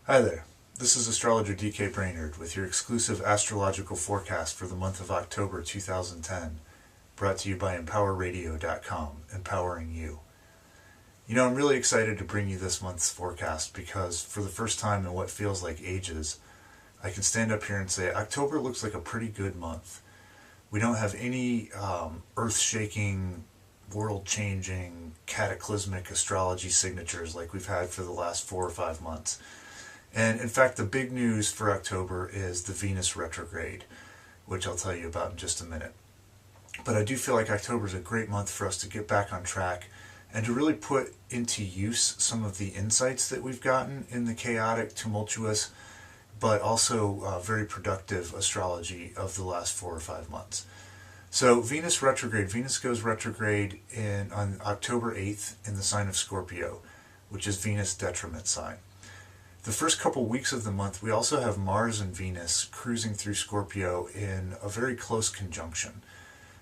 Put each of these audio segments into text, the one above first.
Hi there, this is Astrologer DK Brainerd with your exclusive astrological forecast for the month of October 2010, brought to you by EmpowerRadio.com, empowering you. You know, I'm really excited to bring you this month's forecast because for the first time in what feels like ages, I can stand up here and say October looks like a pretty good month. We don't have any earth-shaking, world-changing, cataclysmic astrology signatures like we've had for the last 4 or 5 months. And in fact, the big news for October is the Venus retrograde, which I'll tell you about in just a minute. But I do feel like October is a great month for us to get back on track and to really put into use some of the insights that we've gotten in the chaotic, tumultuous, but also very productive astrology of the last 4 or 5 months. So Venus retrograde, Venus goes retrograde on October 8th in the sign of Scorpio, which is Venus' detriment sign. The first couple weeks of the month, we also have Mars and Venus cruising through Scorpio in a very close conjunction.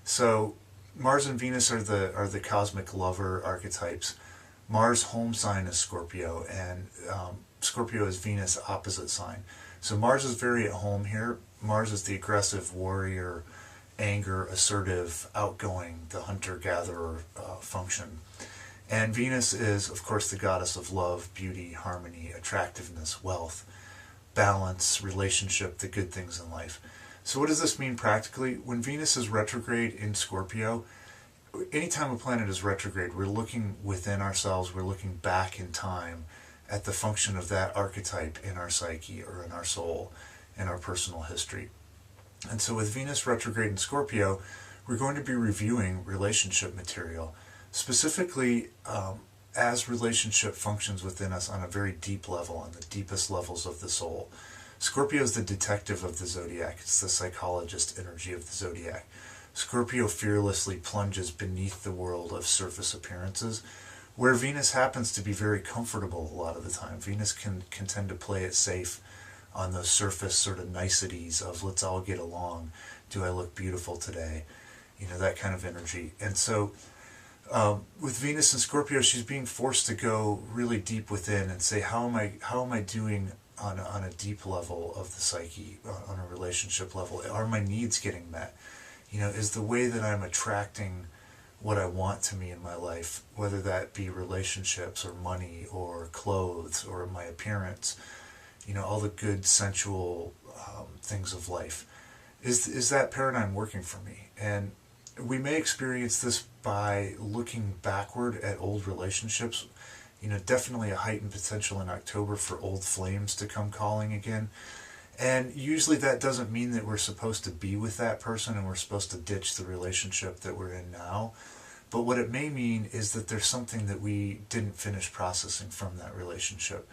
So Mars and Venus are the cosmic lover archetypes. Mars' home sign is Scorpio, and Scorpio is Venus' opposite sign. So Mars is very at home here. Mars is the aggressive warrior, anger, assertive, outgoing, the hunter-gatherer function. And Venus is, of course, the goddess of love, beauty, harmony, attractiveness, wealth, balance, relationship, the good things in life. So what does this mean practically? When Venus is retrograde in Scorpio, anytime a planet is retrograde, we're looking within ourselves, we're looking back in time at the function of that archetype in our psyche or in our soul, in our personal history. And so with Venus retrograde in Scorpio, we're going to be reviewing relationship material, specifically as relationship functions within us on a very deep level, on the deepest levels of the soul. Scorpio is the detective of the zodiac. It's the psychologist energy of the zodiac. Scorpio fearlessly plunges beneath the world of surface appearances, where Venus happens to be very comfortable a lot of the time. Venus can tend to play it safe on those surface sort of niceties of let's all get along. Do I look beautiful today? You know, that kind of energy. And so with Venus and Scorpio, she's being forced to go really deep within and say, how am I doing on a deep level of the psyche, on a relationship level? Are my needs getting met? You know, is the way that I'm attracting what I want to me in my life, whether that be relationships or money or clothes or my appearance, you know, all the good sensual things of life, is that paradigm working for me? And we may experience this by looking backward at old relationships. You know, definitely a heightened potential in October for old flames to come calling again. And usually that doesn't mean that we're supposed to be with that person and we're supposed to ditch the relationship that we're in now. But what it may mean is that there's something that we didn't finish processing from that relationship.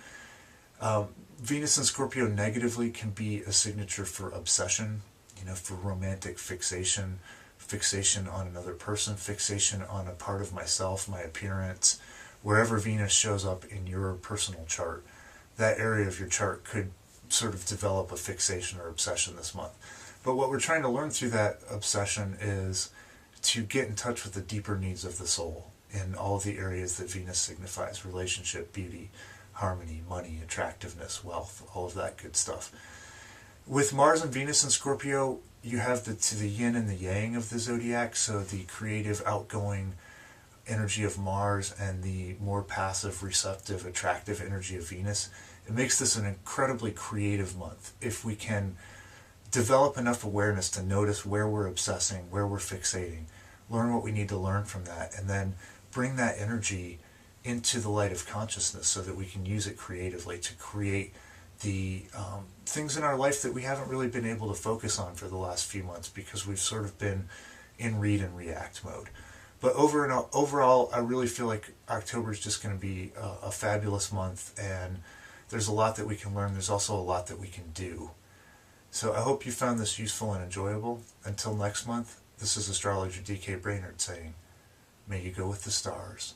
Venus and Scorpio negatively can be a signature for obsession, you know, for romantic fixation, fixation on another person, fixation on a part of myself, my appearance. Wherever Venus shows up in your personal chart, that area of your chart could sort of develop a fixation or obsession this month. But what we're trying to learn through that obsession is to get in touch with the deeper needs of the soul in all of the areas that Venus signifies: relationship, beauty, harmony, money, attractiveness, wealth, all of that good stuff. With Mars and Venus and Scorpio, you have the yin and the yang of the zodiac, so the creative, outgoing energy of Mars and the more passive, receptive, attractive energy of Venus. It makes this an incredibly creative month if we can develop enough awareness to notice where we're obsessing, where we're fixating, learn what we need to learn from that, and then bring that energy into the light of consciousness so that we can use it creatively to create the things in our life that we haven't really been able to focus on for the last few months because we've sort of been in read and react mode. But overall, I really feel like October is just going to be a fabulous month, and there's a lot that we can learn. There's also a lot that we can do. So I hope you found this useful and enjoyable. Until next month, this is Astrologer DK Brainerd saying, may you go with the stars.